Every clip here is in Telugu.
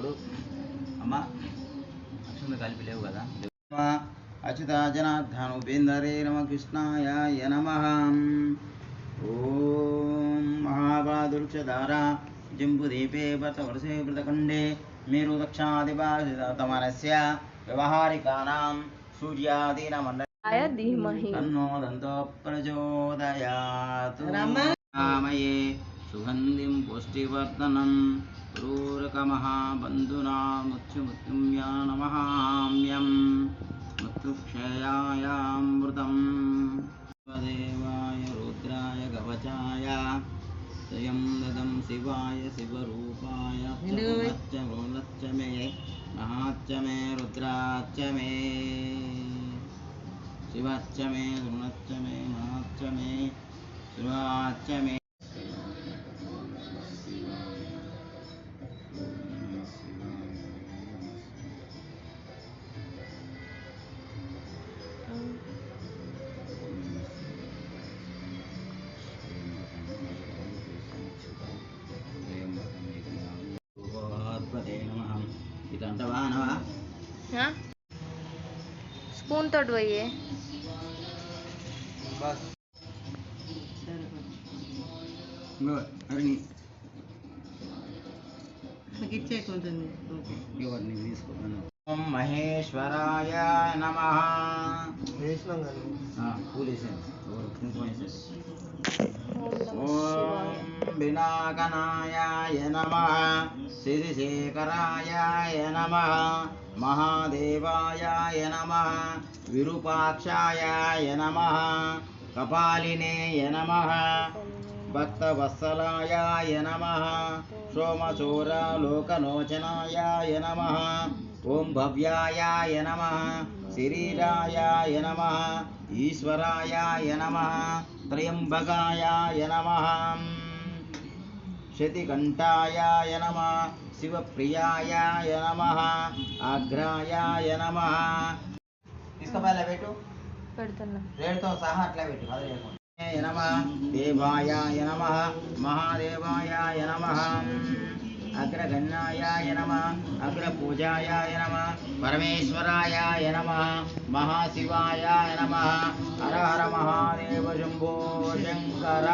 ఇప్పుడు అమ్మ అక్షంత కలిపి లేవు కదా. అచ్యుత జనార్దన ఉపేందరే రామకృష్ణాయ నమః. ఓం మహాబాదుర్క్షధారా జంబుదీపే భరతవర్షే వృతఖండే మేరు దక్షాదిపాతమనస్య వ్యవహారికానాం సూర్యాదీనమండలే ధీమహి తన్నో దంతో ప్రచోదయాత్. రామయే సుగంధిం పుష్టివర్ధనం క్రూరకమహాబంధునా మృత్యుమృత్యుంయా నమహామ్యం మృత్యుక్షయాయామృతం. దేవాయ రుద్రాయ కవచాయ జయం దదం శివాయ శివరూపాయ రోలచ్చ మే మహాచ్చ మే రుద్రాచ్చ మే శివాచ్చ మే రుణచ్చ మే మహాచ్చ మే శివాచ్చ మే. స్పూన్ తోటి పోయి ఓం మహేశ్వరాయ నమః. ఓం వినాయకాయ నమః. శ్రీశేఖరాయ నమః. మహాదేవాయ నమః. విరూపాక్షాయ నమః. కపాలినే నమః. భక్తవత్సలాయ నమః. సోమచోరలోకనోచనాయ నమః. ఓం భవ్యాయ నమః. శరీరాయ నమః. ఈశ్వరాయ నమః. త్రయంబకాయ నమః. శతికంఠాయ నమః. శివప్రియాయ నమః. ఆగ్రాయ నమః. తీసుకుపోయి పెట్టు, పెడుతున్నా రేటుతో సహా అట్లా పెట్టు. అది నమః. దేవాయ నమః. మహాదేవాయ నమః. అగ్రగణ్యాయ నమః. అగ్రపూజాయ నమః. పరమేశ్వరాయ నమః. మహాశివాయ నమః. హర హర మహాదేవ శంభో శంకర.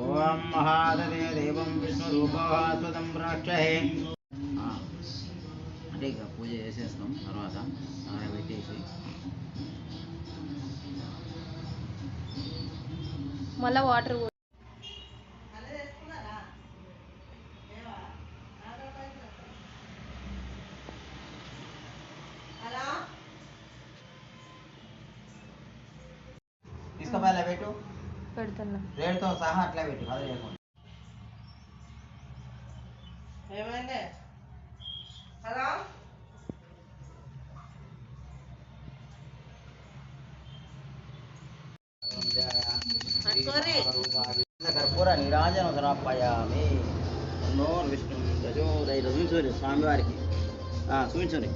ఓం మహాదే దేవం విష్ణురూపః స్వతం రాక్షే. అంటే ఇక పూజ చేసేస్తాం. తర్వాత పెట్టేసి మళ్ళీ వాటర్ తీసుకుపోయి పెట్టు, పెడుతున్నా రేటుతో సహా అట్లా పెట్టు. అది లేకుండా ఏమైంది? హలో కర్పూర నీరాజన సమర్పయామి. నోర్ విష్ణు చూపించండి స్వామివారికి, చూపించండి.